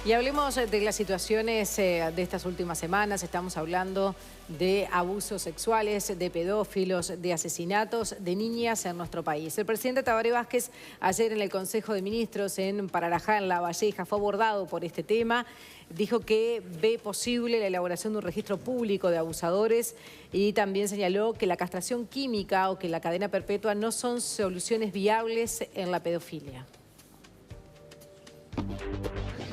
Y hablemos de las situaciones de estas últimas semanas. Estamos hablando de abusos sexuales, de pedófilos, de asesinatos de niñas en nuestro país. El presidente Tabaré Vázquez, ayer en el Consejo de Ministros en Pararajá, en La Valleja, fue abordado por este tema. Dijo que ve posible la elaboración de un registro público de abusadores y también señaló que la castración química o que la cadena perpetua no son soluciones viables en la pedofilia.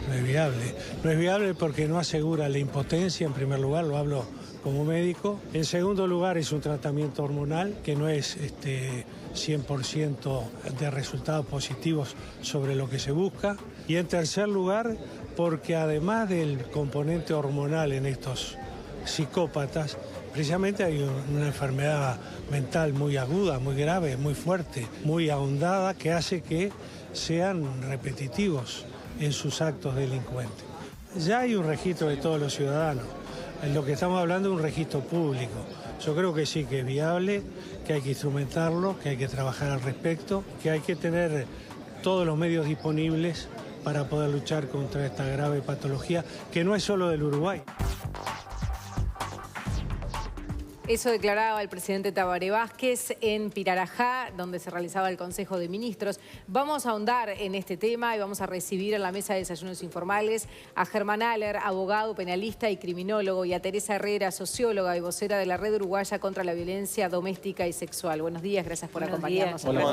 No es viable. No es viable porque no asegura la impotencia, en primer lugar, lo hablo como médico. En segundo lugar, es un tratamiento hormonal que no es 100% de resultados positivos sobre lo que se busca. Y en tercer lugar, porque además del componente hormonal en estos psicópatas, precisamente hay una enfermedad mental muy aguda, muy grave, muy fuerte, muy ahondada, que hace que sean repetitivos en sus actos delincuentes. Ya hay un registro de todos los ciudadanos. En lo que estamos hablando es un registro público. Yo creo que sí, que es viable, que hay que instrumentarlo, que hay que trabajar al respecto, que hay que tener todos los medios disponibles para poder luchar contra esta grave patología, que no es solo del Uruguay. Eso declaraba el presidente Tabaré Vázquez en Pararajá, donde se realizaba el Consejo de Ministros. Vamos a ahondar en este tema y vamos a recibir en la mesa de desayunos informales a Germán Aller, abogado, penalista y criminólogo, y a Teresa Herrera, socióloga y vocera de la Red Uruguaya contra la Violencia Doméstica y Sexual. Buenos días, gracias por acompañarnos. Hola,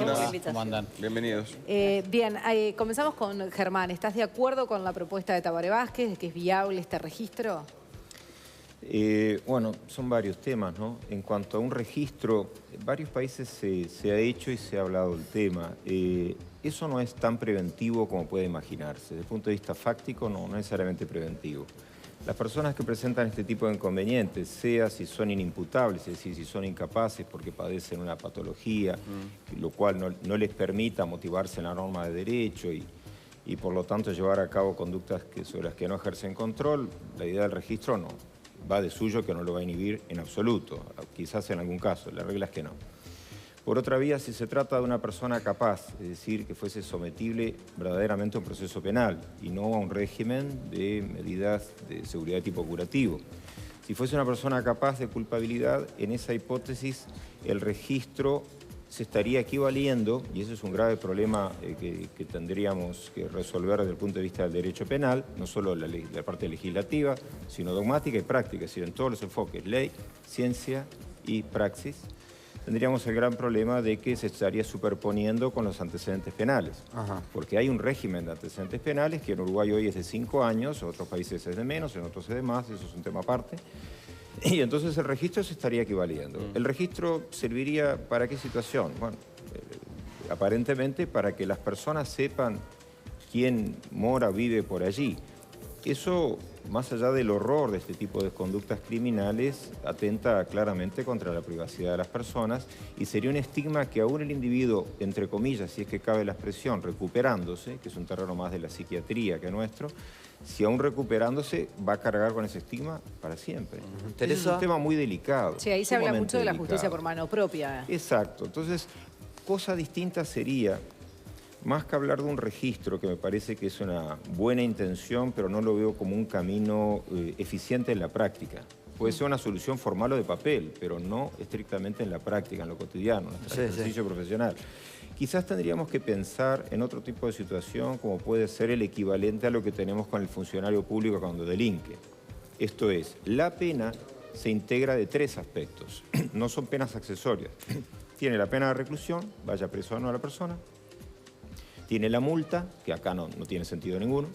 ¿cómo andan? Bienvenidos. Bien, comenzamos con Germán. ¿Estás de acuerdo con la propuesta de Tabaré Vázquez de que es viable este registro? Bueno, son varios temas, ¿no? En cuanto a un registro, en varios países se ha hecho y se ha hablado del tema. Eso no es tan preventivo como puede imaginarse. Desde el punto de vista fáctico, no necesariamente preventivo. Las personas que presentan este tipo de inconvenientes, sea si son inimputables, es decir, si son incapaces porque padecen una patología, lo cual no les permita motivarse en la norma de derecho y por lo tanto llevar a cabo conductas sobre las que no ejercen control, la idea del registro no. Va de suyo que no lo va a inhibir en absoluto, quizás en algún caso, la regla es que no. Por otra vía, si se trata de una persona capaz, es decir, que fuese sometible verdaderamente a un proceso penal y no a un régimen de medidas de seguridad de tipo curativo. Si fuese una persona capaz de culpabilidad, en esa hipótesis el registro se estaría equivaliendo, y eso es un grave problema que tendríamos que resolver desde el punto de vista del derecho penal, no solo la parte legislativa, sino dogmática y práctica, es decir, en todos los enfoques, ley, ciencia y praxis, tendríamos el gran problema de que se estaría superponiendo con los antecedentes penales. Ajá. Porque hay un régimen de antecedentes penales que en Uruguay hoy es de 5 años, en otros países es de menos, en otros es de más, eso es un tema aparte. Y entonces el registro se estaría equivaliendo. ¿El registro serviría para qué situación? Bueno, aparentemente para que las personas sepan quién mora, vive por allí. Eso, más allá del horror de este tipo de conductas criminales, atenta claramente contra la privacidad de las personas y sería un estigma que aún el individuo, entre comillas, si es que cabe la expresión, recuperándose, que es un terreno más de la psiquiatría que nuestro, si aún recuperándose va a cargar con ese estigma para siempre. Es un tema muy delicado. Sí, ahí se habla mucho de la justicia por mano propia. Exacto. Entonces, cosa distinta sería, más que hablar de un registro, que me parece que es una buena intención, pero no lo veo como un camino eficiente en la práctica. Puede ser una solución formal o de papel, pero no estrictamente en la práctica, en lo cotidiano, en nuestro ejercicio profesional. Quizás tendríamos que pensar en otro tipo de situación, como puede ser el equivalente a lo que tenemos con el funcionario público cuando delinque. Esto es, la pena se integra de 3 aspectos, no son penas accesorias. Tiene la pena de reclusión, vaya preso o no a la persona. Tiene la multa, que acá no tiene sentido ninguno.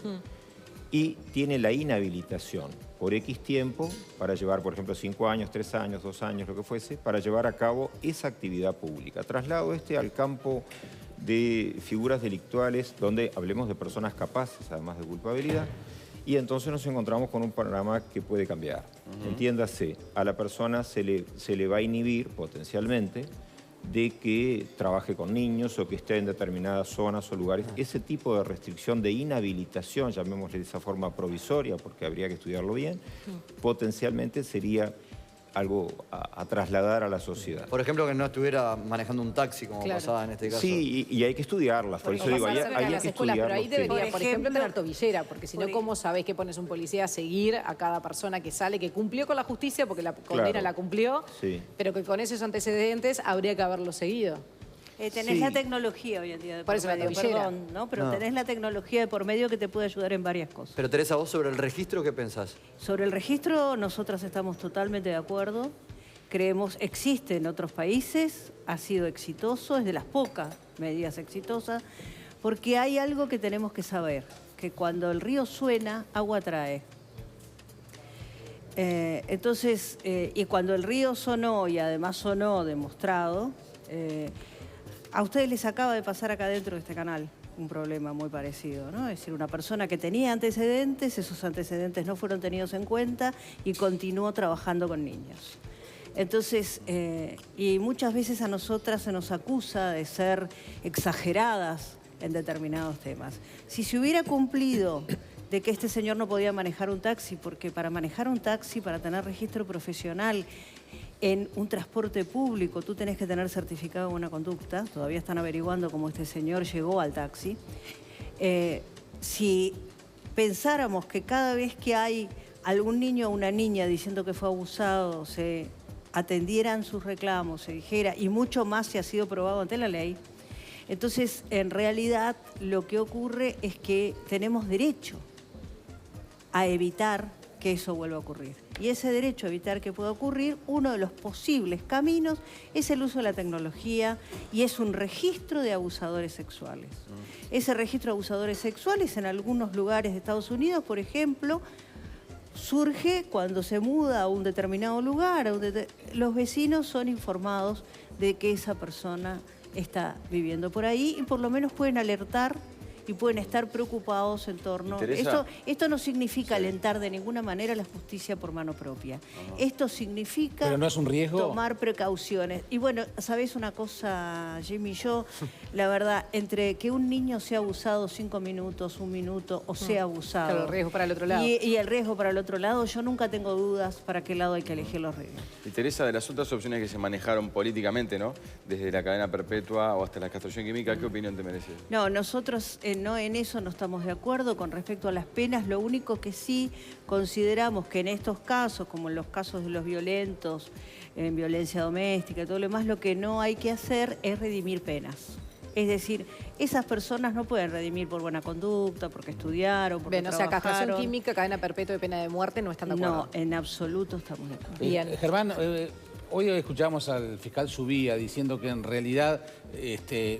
Y tiene la inhabilitación por X tiempo para llevar, por ejemplo, 5 años, 3 años, 2 años, lo que fuese, para llevar a cabo esa actividad pública. Traslado al campo de figuras delictuales, donde hablemos de personas capaces, además de culpabilidad, y entonces nos encontramos con un panorama que puede cambiar. Entiéndase, a la persona se le va a inhibir potencialmente de que trabaje con niños o que esté en determinadas zonas o lugares. Ese tipo de restricción de inhabilitación, llamémosle de esa forma provisoria, porque habría que estudiarlo bien, potencialmente sería algo a trasladar a la sociedad. Por ejemplo, que no estuviera manejando un taxi, como pasaba en este caso. Sí, y hay que estudiarlas, por eso digo, hay que estudiarlas. Pero ahí debería, por ejemplo, tener tobillera, porque si no, ¿cómo sabés que pones un policía a seguir a cada persona que sale, que cumplió con la justicia, porque la condena la cumplió, pero que con esos antecedentes habría que haberlo seguido? Tenés la tecnología hoy en día de por medio, perdón, ¿no? Pero tenés la tecnología de por medio que te puede ayudar en varias cosas. Pero Teresa, vos sobre el registro, ¿qué pensás? Sobre el registro, nosotras estamos totalmente de acuerdo. Creemos, existe en otros países, ha sido exitoso, es de las pocas medidas exitosas, porque hay algo que tenemos que saber, que cuando el río suena, agua trae. Entonces, y cuando el río sonó, y además sonó demostrado, a ustedes les acaba de pasar acá dentro de este canal un problema muy parecido, ¿no? Es decir, una persona que tenía antecedentes, esos antecedentes no fueron tenidos en cuenta y continuó trabajando con niños. Entonces, y muchas veces a nosotras se nos acusa de ser exageradas en determinados temas. Si se hubiera cumplido de que este señor no podía manejar un taxi, porque para manejar un taxi, para tener registro profesional en un transporte público, tú tenés que tener certificado de buena conducta. Todavía están averiguando cómo este señor llegó al taxi. Si pensáramos que cada vez que hay algún niño o una niña diciendo que fue abusado, se atendieran sus reclamos, se dijera, y mucho más si ha sido probado ante la ley, entonces en realidad lo que ocurre es que tenemos derecho a evitar que eso vuelva a ocurrir. Y ese derecho a evitar que pueda ocurrir, uno de los posibles caminos es el uso de la tecnología y es un registro de abusadores sexuales. Ese registro de abusadores sexuales en algunos lugares de Estados Unidos, por ejemplo, surge cuando se muda a un determinado lugar, los vecinos son informados de que esa persona está viviendo por ahí y por lo menos pueden alertar y pueden estar preocupados en torno... Esto no significa alentar de ninguna manera la justicia por mano propia. Esto significa... ¿Pero no es un riesgo? Tomar precauciones. Y bueno, ¿sabés una cosa, Jimmy? Yo, la verdad, entre que un niño sea abusado 5 minutos, 1 minuto, o sea abusado... Claro, el riesgo para el otro lado. Y el riesgo para el otro lado, yo nunca tengo dudas para qué lado hay que elegir los riesgos. Y Teresa, de las otras opciones que se manejaron políticamente, ¿no? Desde la cadena perpetua o hasta la castración química, ¿qué opinión te merece? No, nosotros no en eso no estamos de acuerdo con respecto a las penas. Lo único que sí consideramos que en estos casos, como en los casos de los violentos, en violencia doméstica y todo lo demás, lo que no hay que hacer es redimir penas. Es decir, esas personas no pueden redimir por buena conducta, porque estudiaron, porque trabajaron. O sea, castración química, cadena perpetua y pena de muerte, no están de acuerdo. No, en absoluto estamos de acuerdo. Bien. Germán, hoy escuchamos al fiscal Subía diciendo que en realidad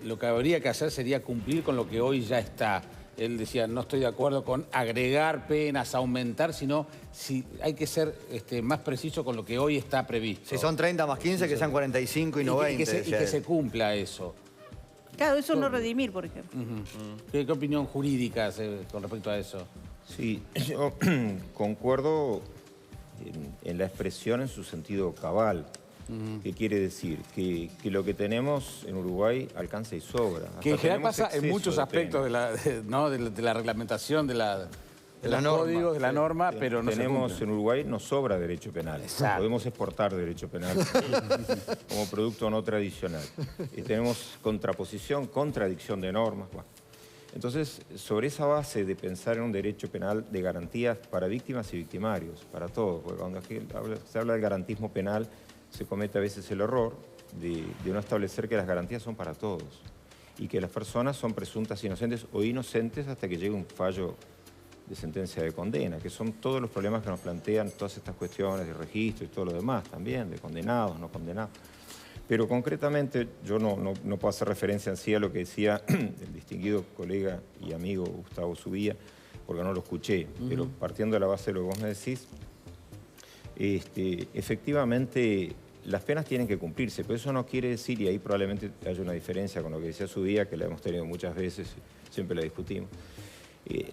lo que habría que hacer sería cumplir con lo que hoy ya está. Él decía, no estoy de acuerdo con agregar penas, aumentar, sino si hay que ser más preciso con lo que hoy está previsto. Si son 30 más 15, que sean 45 y no 20. Y que se cumpla eso. Claro, eso no redimir, por ejemplo. ¿Qué opinión jurídica con respecto a eso? Sí, yo concuerdo en la expresión en su sentido cabal. ¿Qué quiere decir? Que lo que tenemos en Uruguay alcanza y sobra. Que en general pasa en muchos aspectos de la reglamentación, de los códigos, de la norma, pero no tenemos en Uruguay nos sobra derecho penal. Exacto. Podemos exportar derecho penal como producto no tradicional. Y tenemos contraposición, contradicción de normas. Bueno. Entonces, sobre esa base de pensar en un derecho penal de garantías para víctimas y victimarios, para todos, porque cuando se habla del garantismo penal, se comete a veces el error de no establecer que las garantías son para todos y que las personas son presuntas inocentes o inocentes hasta que llegue un fallo de sentencia de condena, que son todos los problemas que nos plantean todas estas cuestiones de registro y todo lo demás también, de condenados, no condenados. Pero concretamente yo no puedo hacer referencia en sí a lo que decía el distinguido colega y amigo Gustavo Subía, porque no lo escuché, pero partiendo de la base de lo que vos me decís, efectivamente las penas tienen que cumplirse, pero eso no quiere decir, y ahí probablemente haya una diferencia con lo que decía Subía, que la hemos tenido muchas veces, siempre la discutimos.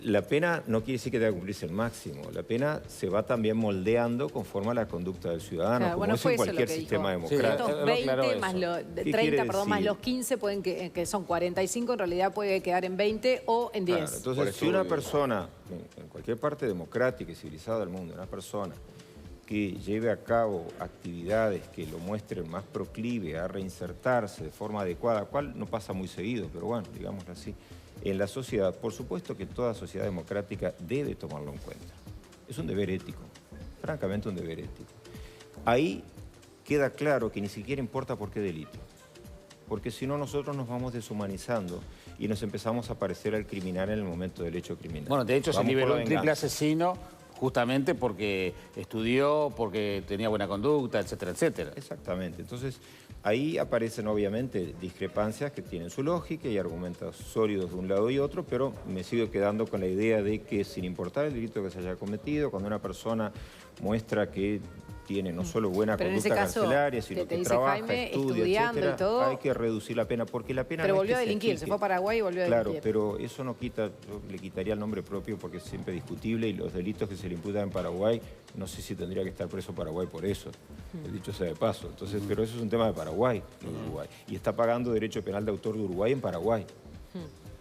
La pena no quiere decir que tenga que cumplirse el máximo. La pena se va también moldeando conforme a la conducta del ciudadano, claro, como es en cualquier sistema democrático. Estos 20 más los 30, perdón, más los 15, pueden que son 45, en realidad puede quedar en 20 o en 10. Claro, entonces, si una persona, en cualquier parte democrática y civilizada del mundo, una persona que lleve a cabo actividades que lo muestren más proclive a reinsertarse de forma adecuada, cual no pasa muy seguido, pero bueno, digámoslo así, en la sociedad, por supuesto que toda sociedad democrática debe tomarlo en cuenta. Es un deber ético, francamente un deber ético. Ahí queda claro que ni siquiera importa por qué delito, porque si no nosotros nos vamos deshumanizando y nos empezamos a parecer al criminal en el momento del hecho criminal. Bueno, de hecho se liberó un triple asesino justamente porque estudió, porque tenía buena conducta, etcétera, etcétera. Exactamente. Entonces, ahí aparecen obviamente discrepancias que tienen su lógica y argumentos sólidos de un lado y otro, pero me sigo quedando con la idea de que sin importar el delito que se haya cometido, cuando una persona muestra que tiene no solo buena conducta carcelaria, sino que trabaja, Jaime, estudia, etcétera, y todo, hay que reducir la pena, porque la pena pero no volvió es a que delinquir, se fue a Paraguay y volvió a delinquir. Claro, pero eso no quita, yo le quitaría el nombre propio porque es siempre discutible y los delitos que se le imputan en Paraguay, no sé si tendría que estar preso Paraguay por eso, dicho sea de paso. Entonces, pero eso es un tema de Paraguay, no de Uruguay. Y está pagando derecho penal de autor de Uruguay en Paraguay.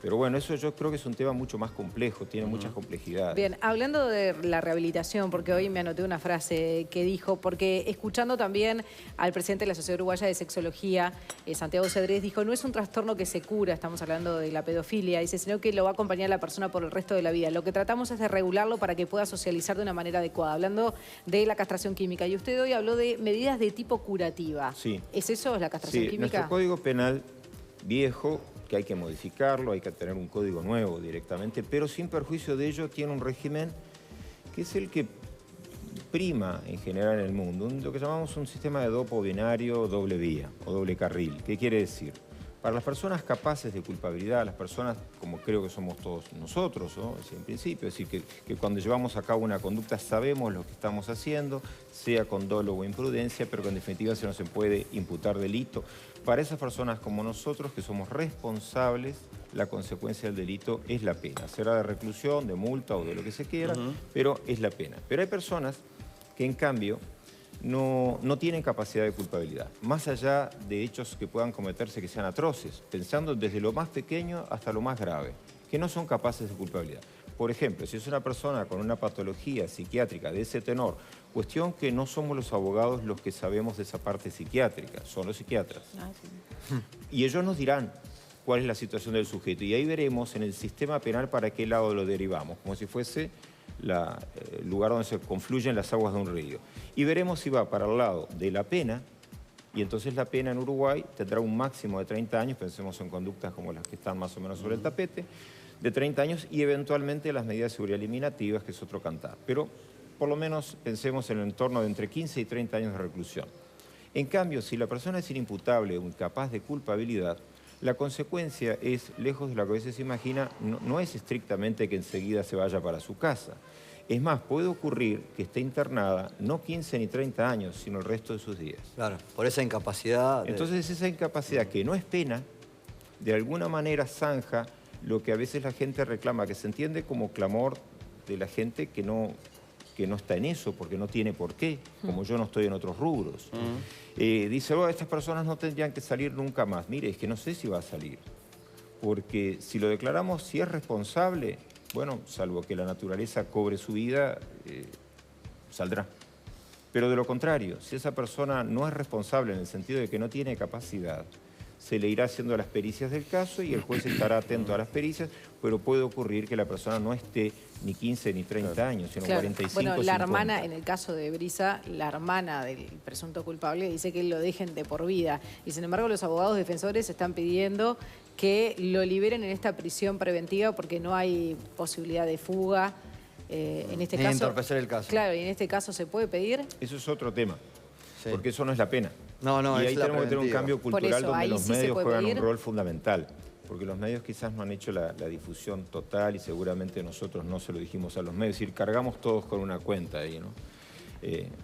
Pero bueno, eso yo creo que es un tema mucho más complejo, tiene muchas complejidades. Bien, hablando de la rehabilitación, porque hoy me anoté una frase que dijo, porque escuchando también al presidente de la Sociedad Uruguaya de Sexología, Santiago Cedrés, dijo, no es un trastorno que se cura, estamos hablando de la pedofilia, dice, sino que lo va a acompañar a la persona por el resto de la vida. Lo que tratamos es de regularlo para que pueda socializar de una manera adecuada, hablando de la castración química. Y usted hoy habló de medidas de tipo curativa. Sí. ¿Es eso, la castración química? Nuestro Código Penal viejo, que hay que modificarlo, hay que tener un código nuevo directamente, pero sin perjuicio de ello tiene un régimen que es el que prima en general en el mundo, lo que llamamos un sistema de dopo binario doble vía o doble carril. ¿Qué quiere decir? Para las personas capaces de culpabilidad, las personas como creo que somos todos nosotros, ¿no? En principio, es decir, que cuando llevamos a cabo una conducta sabemos lo que estamos haciendo, sea con dolo o imprudencia, pero que en definitiva se nos puede imputar delito. Para esas personas como nosotros, que somos responsables, la consecuencia del delito es la pena. Será de reclusión, de multa o de lo que se quiera, pero es la pena. Pero hay personas que en cambio no tienen capacidad de culpabilidad, más allá de hechos que puedan cometerse que sean atroces, pensando desde lo más pequeño hasta lo más grave, que no son capaces de culpabilidad. Por ejemplo, si es una persona con una patología psiquiátrica de ese tenor, cuestión que no somos los abogados los que sabemos de esa parte psiquiátrica, son los psiquiatras. Y ellos nos dirán cuál es la situación del sujeto, y ahí veremos en el sistema penal para qué lado lo derivamos, como si fuese el lugar donde se confluyen las aguas de un río. Y veremos si va para el lado de la pena, y entonces la pena en Uruguay tendrá un máximo de 30 años, pensemos en conductas como las que están más o menos sobre el tapete, de 30 años y eventualmente las medidas de seguridad eliminativas, que es otro cantar. Pero por lo menos pensemos en el entorno de entre 15 y 30 años de reclusión. En cambio, si la persona es inimputable o incapaz de culpabilidad, la consecuencia es, lejos de lo que a veces se imagina, no es estrictamente que enseguida se vaya para su casa. Es más, puede ocurrir que esté internada no 15 ni 30 años, sino el resto de sus días. Claro, por esa incapacidad. Entonces esa incapacidad que no es pena, de alguna manera zanja lo que a veces la gente reclama, que se entiende como clamor de la gente que no está en eso, porque no tiene por qué, como yo no estoy en otros rubros. Dice, oh, estas personas no tendrían que salir nunca más. Mire, es que no sé si va a salir, porque si lo declaramos, si es responsable, bueno, salvo que la naturaleza cobre su vida, saldrá. Pero de lo contrario, si esa persona no es responsable en el sentido de que no tiene capacidad, se le irá haciendo las pericias del caso y el juez estará atento a las pericias, pero puede ocurrir que la persona no esté ni 15 ni 30 años, sino 45, Bueno, la 50. hermana, en el caso de Brisa, la hermana del presunto culpable dice que lo dejen de por vida. Y sin embargo, los abogados defensores están pidiendo que lo liberen en esta prisión preventiva porque no hay posibilidad de fuga. En este Ni caso, entorpecer el caso. Claro, y en este caso se puede pedir. Eso es otro tema, Sí. porque eso no es la pena. No, y es ahí la tenemos que tener un preventiva. cambio Por cultural eso, donde ahí los sí se medios puede juegan pedir. un rol fundamental, porque los medios quizás no han hecho la difusión total y seguramente nosotros no se lo dijimos a los medios, es decir, cargamos todos con una cuenta ahí, ¿no?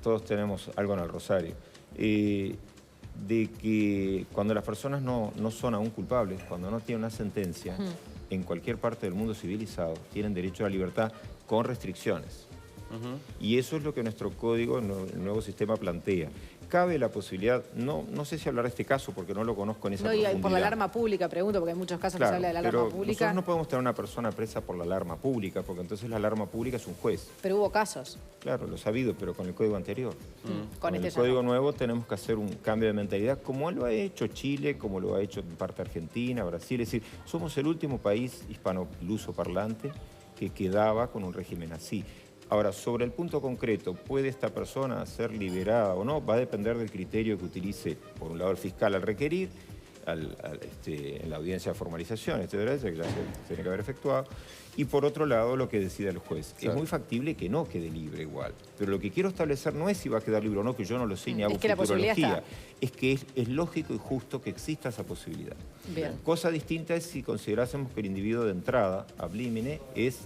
Todos tenemos algo en el rosario. De que cuando las personas no son aún culpables, cuando no tienen una sentencia, en cualquier parte del mundo civilizado, tienen derecho a la libertad con restricciones. Y eso es lo que nuestro código, el nuevo sistema plantea, cabe la posibilidad, no sé si hablar de este caso porque no lo conozco en esa profundidad. Y por la alarma pública, pregunto, porque hay muchos casos que se habla de la alarma pública. Nosotros no podemos tener una persona presa por la alarma pública, porque entonces la alarma pública es un juez. Pero hubo casos. Claro, lo he sabido, pero con el código anterior. Con este el código nuevo tenemos que hacer un cambio de mentalidad, como lo ha hecho Chile, como lo ha hecho en parte Argentina, Brasil. Es decir, somos el último país hispano-luso-parlante que quedaba con un régimen así. Ahora, sobre el punto concreto, ¿puede esta persona ser liberada o no? Va a depender del criterio que utilice, por un lado, el fiscal al requerir, en la audiencia de formalización, etcétera, que ya se tiene que haber efectuado, y por otro lado, lo que decida el juez. Claro. Es muy factible que no quede libre igual, pero lo que quiero establecer no es si va a quedar libre o no, que yo no lo sé ni hago futurología. Es que es lógico y justo que exista esa posibilidad. Bien. Cosa distinta es si considerásemos que el individuo de entrada, ab limine, es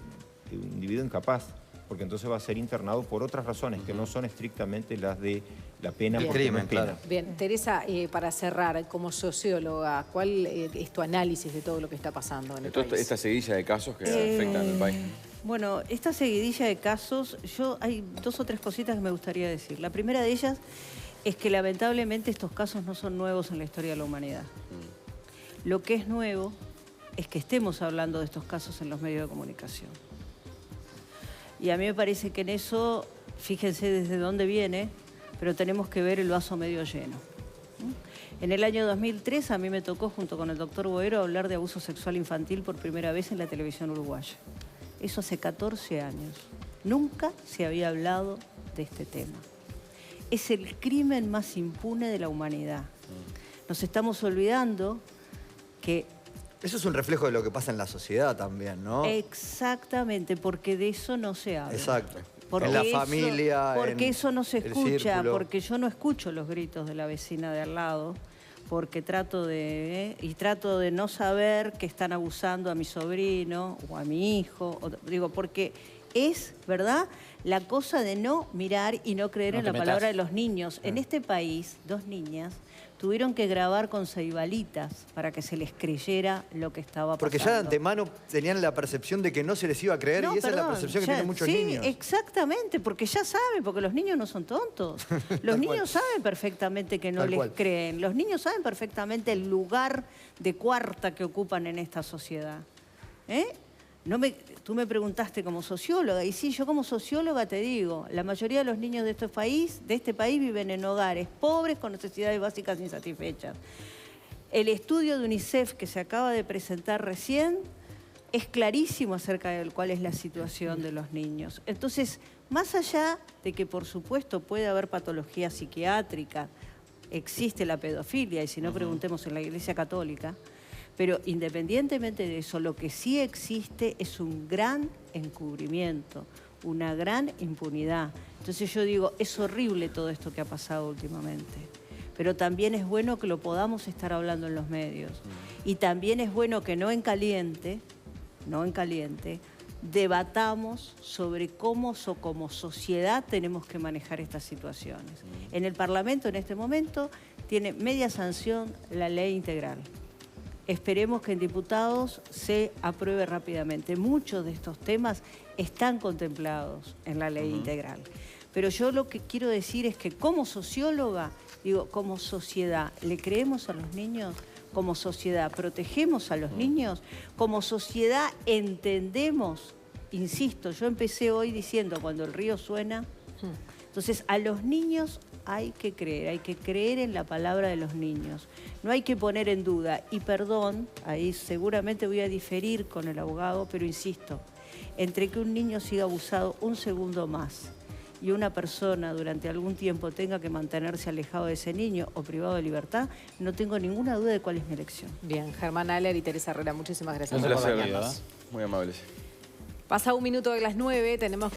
un individuo incapaz, porque entonces va a ser internado por otras razones que no son estrictamente las de la pena por crimen, claro. Bien, Teresa, para cerrar, como socióloga, ¿cuál es tu análisis de todo lo que está pasando en el país? Esta seguidilla de casos que afectan al país. Bueno, esta seguidilla de casos, hay 2 o 3 cositas que me gustaría decir. La primera de ellas es que lamentablemente estos casos no son nuevos en la historia de la humanidad. Lo que es nuevo es que estemos hablando de estos casos en los medios de comunicación. Y a mí me parece que en eso, fíjense desde dónde viene, pero tenemos que ver el vaso medio lleno. En el año 2003 a mí me tocó, junto con el doctor Boero, hablar de abuso sexual infantil por primera vez en la televisión uruguaya. Eso hace 14 años. Nunca se había hablado de este tema. Es el crimen más impune de la humanidad. Nos estamos olvidando que... Eso es un reflejo de lo que pasa en la sociedad también, ¿no? Exactamente, porque de eso no se habla. Exacto. Porque en la familia, porque eso no se escucha, círculo. porque yo no escucho los gritos de la vecina de al lado, porque trato de no saber que están abusando a mi sobrino o a mi hijo, porque es, ¿verdad?, la cosa de no mirar y no creer en la palabra de los niños. En este país, 2 niñas tuvieron que grabar con ceibalitas para que se les creyera lo que estaba pasando. Porque ya de antemano tenían la percepción de que no se les iba a creer, y esa es la percepción que tienen muchos niños. Sí, exactamente, porque ya saben, porque los niños no son tontos. Los niños saben perfectamente que no les creen. Los niños saben perfectamente el lugar de cuarta que ocupan en esta sociedad. Tú me preguntaste como socióloga, y sí, yo como socióloga te digo, la mayoría de los niños de este país viven en hogares pobres con necesidades básicas insatisfechas. El estudio de UNICEF que se acaba de presentar recién es clarísimo acerca de cuál es la situación de los niños. Entonces, más allá de que por supuesto puede haber patología psiquiátrica, existe la pedofilia, y si no preguntemos en la Iglesia Católica, pero independientemente de eso, lo que sí existe es un gran encubrimiento, una gran impunidad. Entonces yo digo, es horrible todo esto que ha pasado últimamente, pero también es bueno que lo podamos estar hablando en los medios. Y también es bueno que no en caliente, debatamos sobre cómo como sociedad tenemos que manejar estas situaciones. En el Parlamento en este momento tiene media sanción la ley integral. Esperemos que en diputados se apruebe rápidamente. Muchos de estos temas están contemplados en la ley integral. Pero yo lo que quiero decir es que como socióloga, como sociedad, ¿le creemos a los niños? Como sociedad, ¿protegemos a los niños? Como sociedad, ¿entendemos? Insisto, yo empecé hoy diciendo cuando el río suena. Entonces, a los niños hay que creer en la palabra de los niños. No hay que poner en duda. Y perdón, ahí seguramente voy a diferir con el abogado, pero insisto, entre que un niño siga abusado un segundo más y una persona durante algún tiempo tenga que mantenerse alejado de ese niño o privado de libertad, no tengo ninguna duda de cuál es mi elección. Bien, Germán Aller y Teresa Herrera, muchísimas gracias por acompañarnos. Muy amables. Pasa 1 minuto de las 9, tenemos...